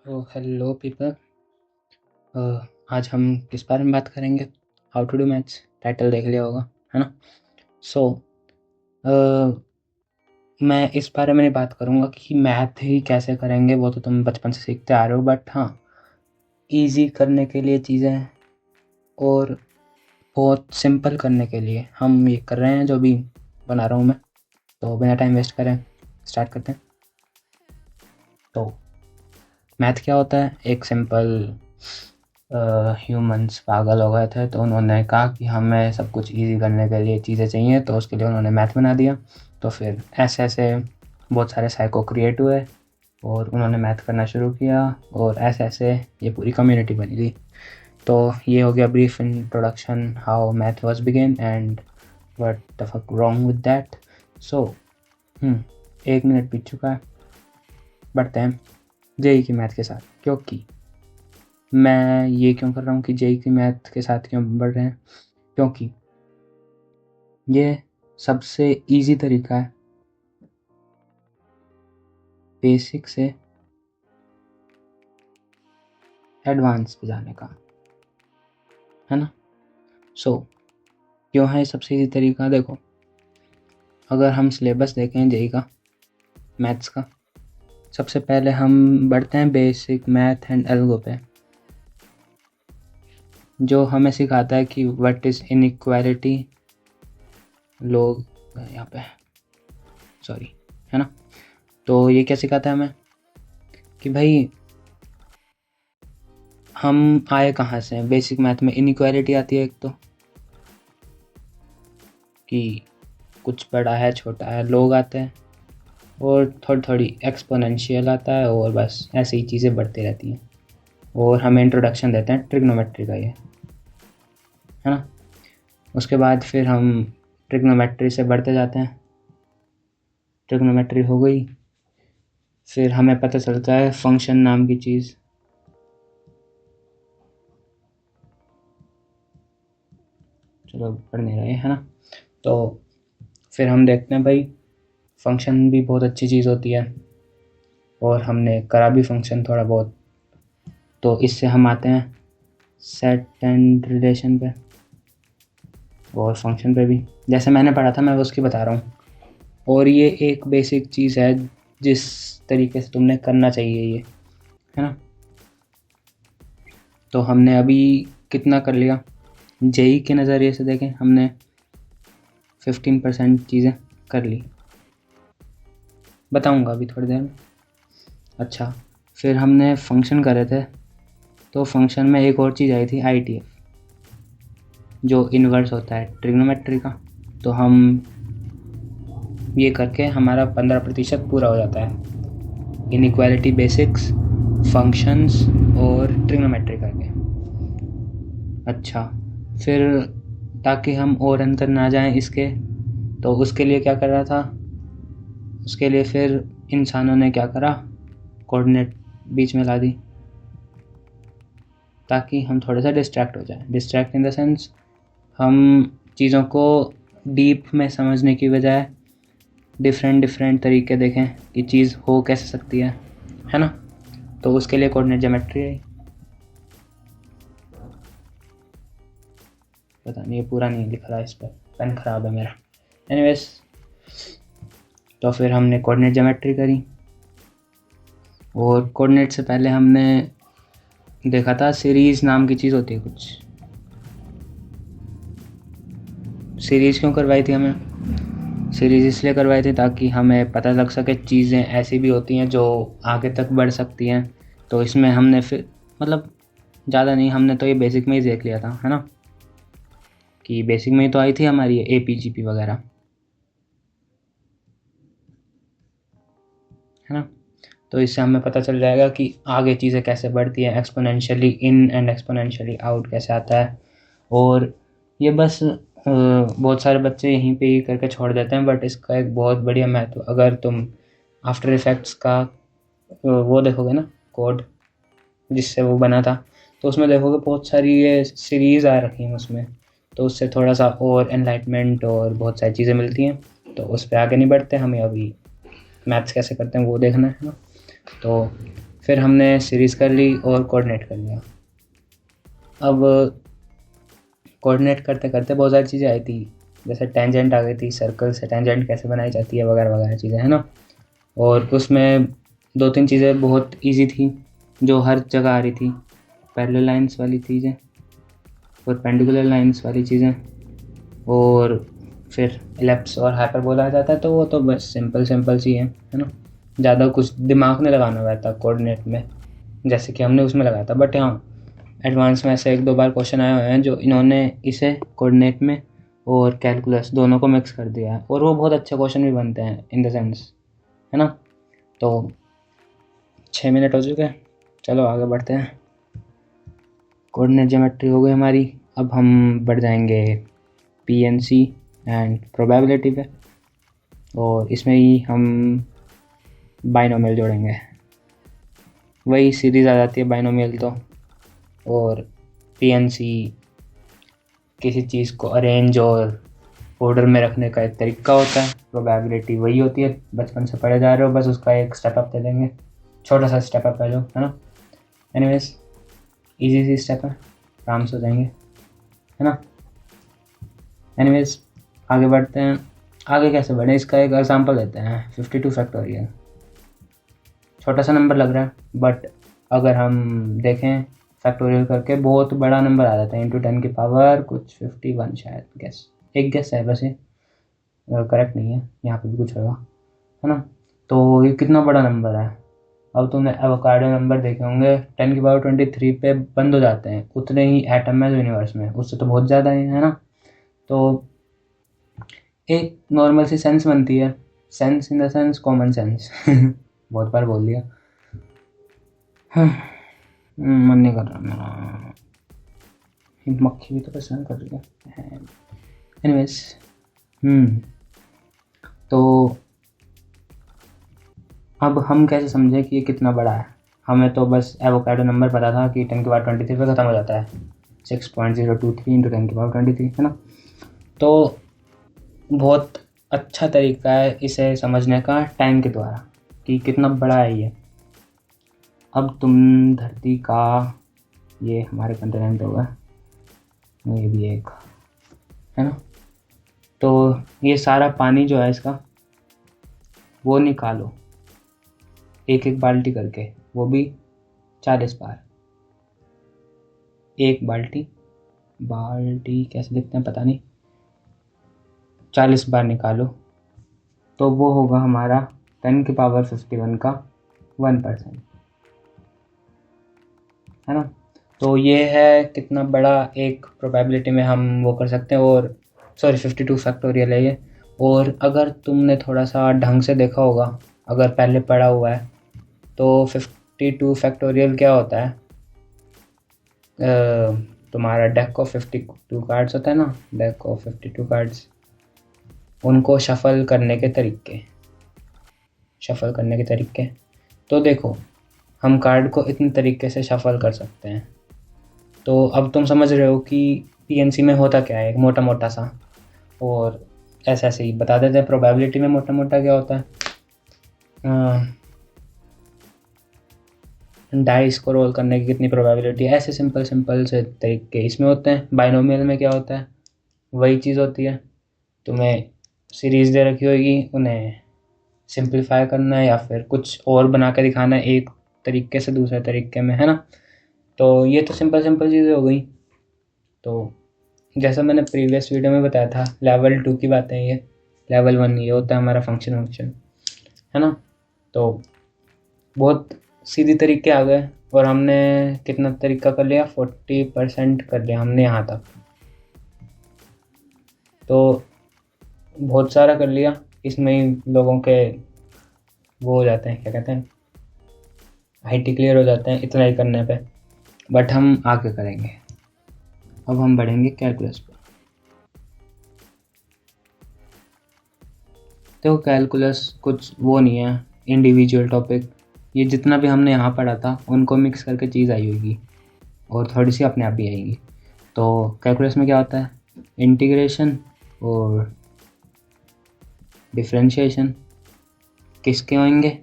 Hello people. आज हम किस बारे में बात करेंगे? How to do maths. Title देख लिया होगा, है ना? सो मैं इस बारे में नहीं बात करूँगा कि मैथ ही कैसे करेंगे, वो तो तुम बचपन से सीखते आ रहे हो। बट हाँ, इजी करने के लिए चीज़ें और बहुत सिंपल करने के लिए हम ये कर रहे हैं, जो भी बना रहा हूँ मैं। तो बिना टाइम वेस्ट करें स्टार्ट करते हैं। तो मैथ क्या होता है? एक सिंपल ह्यूमंस पागल हो गए थे, तो उन्होंने कहा कि हमें सब कुछ इजी करने के लिए चीज़ें चाहिए, तो उसके लिए उन्होंने मैथ बना दिया। तो फिर ऐसे ऐसे बहुत सारे साइको क्रिएट हुए और उन्होंने मैथ करना शुरू किया, और ऐसे ऐसे ये पूरी कम्युनिटी बनी थी। तो ये हो गया brief introduction how math was begin and what the fuck wrong with that. So 1 minute बीत चुका है, बढ़ते हैं जेई की मैथ के साथ। क्योंकि मैं ये क्यों कर रहा हूँ कि जेई की मैथ के साथ क्यों बढ़ रहे हैं? क्योंकि ये सबसे इजी तरीका है बेसिक से एडवांस पे जाने का, है ना? सो क्यों है ये सबसे इजी तरीका? देखो, अगर हम सिलेबस देखें जेई का मैथ्स का, सबसे पहले हम बढ़ते हैं बेसिक मैथ एंड एल्गो पे, जो हमें सिखाता है कि व्हाट इज़ इनइक्वालिटी। लोग यहाँ पे सॉरी, है ना? तो ये क्या सिखाता है हमें कि भाई हम आए कहाँ से हैं। बेसिक मैथ में इनइक्वालिटी आती है एक, तो कि कुछ बड़ा है छोटा है, लोग आते हैं, और थोड़ी थोड़ी एक्सपोनेंशियल आता है, और बस ऐसे ही चीज़ें बढ़ती रहती हैं। और हमें इंट्रोडक्शन देते हैं ट्रिग्नोमेट्री का, ये है ना? उसके बाद फिर हम ट्रिग्नोमेट्री से बढ़ते जाते हैं। ट्रिग्नोमेट्री हो गई, फिर हमें पता चलता है फंक्शन नाम की चीज़। चलो पढ़ नहीं रहे, है ना? तो फिर हम देखते हैं भाई फंक्शन भी बहुत अच्छी चीज़ होती है, और हमने करा भी फंक्शन थोड़ा बहुत। तो इससे हम आते हैं सेट एंड रिलेशन पे और फंक्शन पे भी, जैसे मैंने पढ़ा था मैं उसकी बता रहा हूँ। और ये एक बेसिक चीज़ है जिस तरीके से तुमने करना चाहिए ये, है ना? तो हमने अभी कितना कर लिया? जेई के नज़रिए से देखें, हमने 15% चीज़ें कर ली, बताऊंगा अभी थोड़ी देर में। अच्छा, फिर हमने फंक्शन करे थे, तो फंक्शन में एक और चीज़ आई थी ITF, जो इन्वर्स होता है ट्रिग्नोमेट्री का। तो हम ये करके हमारा 15% पूरा हो जाता है, इनइक्वालिटी बेसिक्स, फंक्शंस और ट्रिग्नोमेट्री करके। अच्छा, फिर ताकि हम और अंदर ना जाएं इसके, तो उसके लिए क्या कर रहा था? उसके लिए फिर इंसानों ने क्या करा? कोऑर्डिनेट बीच में ला दी, ताकि हम थोड़ा सा डिस्ट्रैक्ट हो जाएं। डिस्ट्रैक्ट इन द सेंस, हम चीज़ों को डीप में समझने की बजाय डिफरेंट तरीके देखें कि चीज़ हो कैसे सकती है ना? तो उसके लिए कोऑर्डिनेट ज्योमेट्री है। पता नहीं, ये पूरा नहीं लिख रहा इस पर, पेन ख़राब है मेरा। एनीवेज, तो फिर हमने कोऑर्डिनेट ज्योमेट्री करी, और कोऑर्डिनेट से पहले हमने देखा था सीरीज़ नाम की चीज़ होती है कुछ। सीरीज़ क्यों करवाई थी हमें? सीरीज़ इसलिए करवाई थी ताकि हमें पता लग सके चीज़ें ऐसी भी होती हैं जो आगे तक बढ़ सकती हैं। तो इसमें हमने फिर मतलब ज़्यादा नहीं, हमने तो ये बेसिक में ही देख लिया था, है ना? कि बेसिक में ही तो आई थी हमारी APGP वगैरह, है ना? तो इससे हमें पता चल जाएगा कि आगे चीज़ें कैसे बढ़ती हैं, exponentially in and exponentially out कैसे आता है। और ये बस बहुत सारे बच्चे यहीं पे ही करके छोड़ देते हैं, बट इसका एक बहुत बढ़िया महत्व, अगर तुम आफ्टर इफेक्ट्स का वो देखोगे ना, कोड जिससे वो बना था, तो उसमें देखोगे बहुत सारी ये सीरीज़ आ रखी हैं उसमें। तो उससे थोड़ा सा और एनलाइटमेंट और बहुत सारी चीज़ें मिलती हैं। तो उस पर आगे नहीं बढ़ते, हमें अभी मैथ्स कैसे करते हैं वो देखना है ना। तो फिर हमने सीरीज़ कर ली और कोऑर्डिनेट कर लिया। अब कोऑर्डिनेट करते करते बहुत सारी चीज़ें आई थी, जैसे टेंजेंट आ गई थी, सर्कल से टेंजेंट कैसे बनाई जाती है वगैरह वगैरह चीज़ें, है ना। और उसमें 2-3 चीज़ें बहुत इजी थी जो हर जगह आ रही थी, पैरेलल लाइंस वाली चीज़ें, परपेंडिकुलर लाइंस वाली चीज़ें, और फिर एलिप्स और हाइपरबोला आ जाता है। तो वो तो बस सिंपल सी है ना, ज़्यादा कुछ दिमाग नहीं लगाना रहता कोऑर्डिनेट में, जैसे कि हमने उसमें लगाया था। बट हाँ, एडवांस में ऐसे 1-2 बार क्वेश्चन आए हुए हैं जो इन्होंने इसे कोऑर्डिनेट में और कैलकुलस दोनों को मिक्स कर दिया है, और वो बहुत अच्छे क्वेश्चन भी बनते हैं इन द सेंस, है ना। तो 6 मिनट हो चुके हैं, चलो आगे बढ़ते हैं। कोऑर्डिनेट ज्योमेट्री हो गई हमारी। अब हम बढ़ जाएंगे पीएनसी एंड प्रोबेबिलिटी पे, और इसमें ही हम बाइनोमियल जोड़ेंगे। वही सीरीज़ आ जाती है बाइनोमियल तो, और पीएनसी किसी चीज़ को अरेंज और ऑर्डर में रखने का एक तरीका होता है। प्रोबेबिलिटी वही होती है, बचपन से पढ़े जा रहे हो, बस उसका एक स्टेप अप दे देंगे, छोटा सा स्टेप अप है जो, है ना। एनीवेज, इजी सी स्टेप है, आराम से हो जाएंगे, है ना। एनीवेज, आगे बढ़ते हैं। आगे कैसे बढ़े, इसका एक एग्जांपल लेते हैं। 52 फैक्टोरियल, छोटा सा नंबर लग रहा है, बट अगर हम देखें फैक्टोरियल करके बहुत बड़ा नंबर आ जाता है, इंटू 10 की पावर कुछ 51 शायद, एक गेस है वैसे, करेक्ट नहीं है, यहाँ पे भी कुछ होगा, है ना। तो ये कितना बड़ा नंबर है। अब तुमने एवोकाडो नंबर देखे होंगे, 10 की पावर 23 पे बंद हो जाते हैं, उतने ही एटम है यूनिवर्स में, उससे तो बहुत ज़्यादा है ना। तो एक नॉर्मल सी सेंस बनती है, sense in the sense common sense बहुत बार बोल दिया। मन नहीं कर रहा मेरा, मक्खी भी तो परेशान कर रही है। एनीवेज, तो अब हम कैसे समझें कि ये कितना बड़ा है। हमें तो बस एवोकाडो नंबर पता था कि 10 की पावर 23 पे ख़त्म हो जाता है, 6.023 इंटू 10 की पावर 23, है ना। तो बहुत अच्छा तरीका है इसे समझने का टाइम के द्वारा कि कितना बड़ा है ये। अब तुम धरती का, ये हमारे कंटिनेंट होगा, ये भी एक, है ना। तो ये सारा पानी जो है इसका, वो निकालो एक एक बाल्टी करके, वो भी 40 बार। एक बाल्टी कैसे लिखते हैं पता नहीं, 40 बार निकालो, तो वो होगा हमारा 10 की पावर 51 का 1%, है ना। तो ये है कितना बड़ा एक प्रोबेबिलिटी में हम वो कर सकते हैं। और सॉरी, 52 फैक्टोरियल है ये। और अगर तुमने थोड़ा सा ढंग से देखा होगा, अगर पहले पढ़ा हुआ है, तो 52 फैक्टोरियल क्या होता है, तुम्हारा डेक ऑफ 52 कार्ड्स होता है ना, डेक ऑफ 52 कार्ड्स, उनको शफल करने के तरीके। तो देखो, हम कार्ड को इतने तरीके से शफल कर सकते हैं। तो अब तुम समझ रहे हो कि पीएनसी में होता क्या है, एक मोटा मोटा सा, और ऐसे ही बता देते हैं प्रोबेबिलिटी में मोटा मोटा क्या होता है। डाइस को रोल करने की कितनी प्रोबेबिलिटी है, ऐसे सिंपल से तरीके इसमें होते हैं। बाइनोमियल में क्या होता है, वही चीज़ होती है, तुम्हें सीरीज़ दे रखी होगी, उन्हें सिंप्लीफाई करना है या फिर कुछ और बना के दिखाना है एक तरीके से दूसरे तरीके में, है ना। तो ये तो सिंपल चीज़ें हो गई। तो जैसा मैंने प्रीवियस वीडियो में बताया था, लेवल 2 की बातें ये, लेवल 1 ये होता है हमारा फंक्शन, है ना। तो बहुत सीधी तरीके आ गए, और हमने कितना तरीका कर लिया, 40% कर लिया हमने यहाँ तक। तो बहुत सारा कर लिया, इसमें ही लोगों के वो हो जाते हैं, क्या कहते हैं, आईटी क्लियर हो जाते हैं इतना ही करने पे। बट हम आगे करेंगे। अब हम बढ़ेंगे कैलकुलस पर। तो कैलकुलस कुछ वो नहीं है इंडिविजुअल टॉपिक, ये जितना भी हमने यहाँ पढ़ा था उनको मिक्स करके चीज़ आई होगी, और थोड़ी सी अपने आप भी आएगी। तो कैलकुलस में क्या होता है, इंटीग्रेशन और डिफरेंशिएशन किसके होंगे,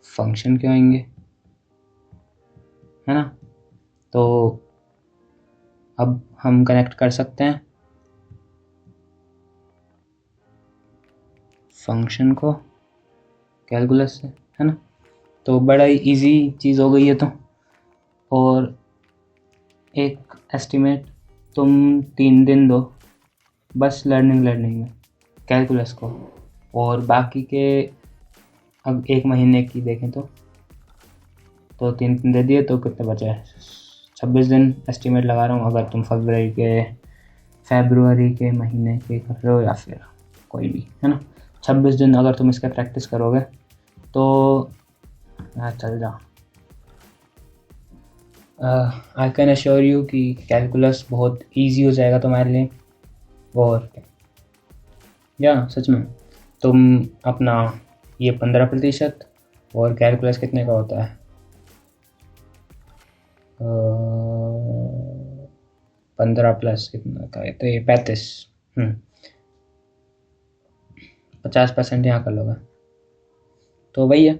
फंक्शन के होंगे। है ना। तो अब हम कनेक्ट कर सकते हैं फंक्शन को कैलकुलस से, है ना। तो बड़ा ही इजी चीज़ हो गई है। तो और एक एस्टिमेट तुम 3 दिन दो बस लर्निंग में कैलकुलस को, और बाकी के अब 1 महीने की देखें तो 3 दिन दे दिए तो कितने बचे, 26 दिन एस्टिमेट लगा रहा हूँ। अगर तुम फेब्रुअरी के महीने के कर रहे हो या फिर कोई भी, है ना, 26 दिन अगर तुम इसका प्रैक्टिस करोगे तो चल जा। आई कैन अश्योर यू कि कैलकुलस बहुत इजी हो जाएगा तुम्हारे लिए। और या सच में तुम अपना ये 15%, और कैलकुलस कितने का होता है, 15 प्लस कितना का है, तो ये 35, 50% यहाँ कर लोगे। तो वही है,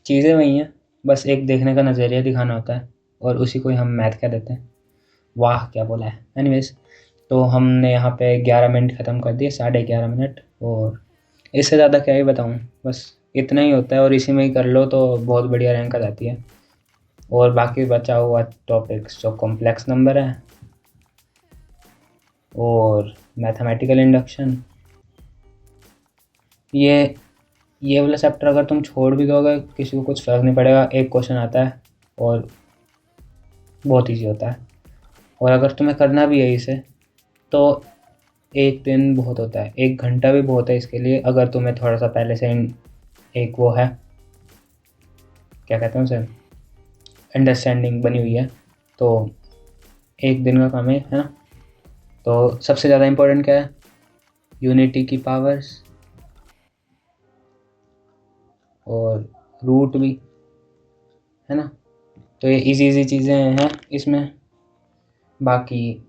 चीज़ें वही हैं, बस एक देखने का नज़रिया दिखाना होता है, और उसी को ही हम मैथ कह देते हैं। वाह क्या बोला है। एनीवेज, तो हमने यहाँ पे 11 मिनट ख़त्म कर दिए, 11:30 मिनट, और इससे ज़्यादा क्या ही बताऊँ, बस इतना ही होता है। और इसी में ही कर लो तो बहुत बढ़िया रैंक आ जाती है। और बाकी बचा हुआ टॉपिक्स जो कॉम्प्लेक्स नंबर है और मैथमेटिकल इंडक्शन, ये वाला चैप्टर अगर तुम छोड़ भी दोगे किसी को कुछ फ़र्क नहीं पड़ेगा। एक क्वेश्चन आता है और बहुत इजी होता है, और अगर तुम्हें करना भी है इसे तो 1 दिन बहुत होता है, 1 घंटा भी बहुत है इसके लिए। अगर तुम्हें थोड़ा सा पहले से एक वो है, क्या कहते हैं उसे, अंडरस्टैंडिंग बनी हुई है, तो 1 दिन का काम है ना। तो सबसे ज़्यादा इम्पोर्टेंट क्या है, यूनिटी की पावर्स और रूट भी, है ना। तो ये इजी चीज़ें हैं इसमें। बाकी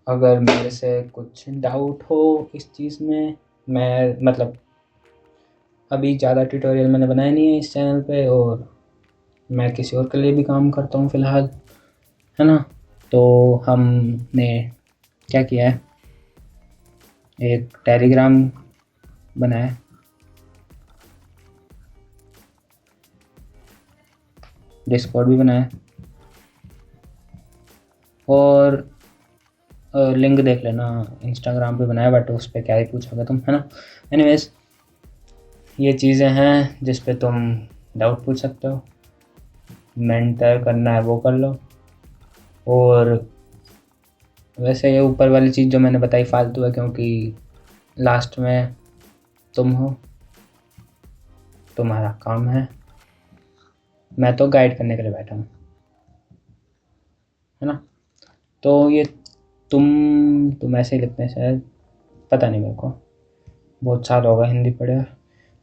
अगर मेरे से कुछ डाउट हो इस चीज़ में, मैं मतलब अभी ज़्यादा ट्यूटोरियल मैंने बनाया नहीं है इस चैनल पे, और मैं किसी और के लिए भी काम करता हूँ फ़िलहाल, है ना। तो हमने क्या किया है, एक टेलीग्राम बनाया, डिस्कॉर्ड भी बनाया, और लिंक देख लेना, इंस्टाग्राम पे बनाया, बट उस पर क्या ही पूछोगे तुम, है ना। एनीवेज, ये चीज़ें हैं जिस पे तुम डाउट पूछ सकते हो, मेंटर करना है वो कर लो। और वैसे ये ऊपर वाली चीज़ जो मैंने बताई फालतू है, क्योंकि लास्ट में तुम हो, तुम्हारा काम है, मैं तो गाइड करने के लिए बैठा हूँ, है ना। तो ये तुम ऐसे ही लिखते हैं शायद, पता नहीं मेरे को, बहुत साल होगा हिंदी पढ़े।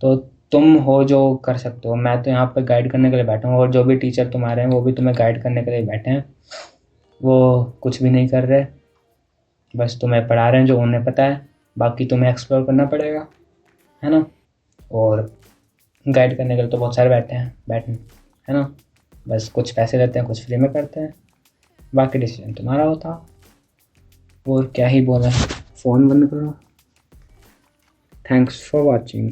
तो तुम हो जो कर सकते हो, मैं तो यहाँ पे गाइड करने के लिए बैठा हूँ, और जो भी टीचर तुम्हारे हैं वो भी तुम्हें गाइड करने के लिए बैठे हैं। वो कुछ भी नहीं कर रहे, बस तुम्हें पढ़ा रहे हैं जो उन्हें पता है, बाकी तुम्हें एक्सप्लोर करना पड़ेगा, है ना। और गाइड करने के लिए तो बहुत सारे बैठे, है ना। बस कुछ पैसे लेते हैं, कुछ फ्री में करते हैं, बाकी डिसीजन तुम्हारा होता। और क्या ही बोला, फ़ोन बंद करो। Thanks for watching.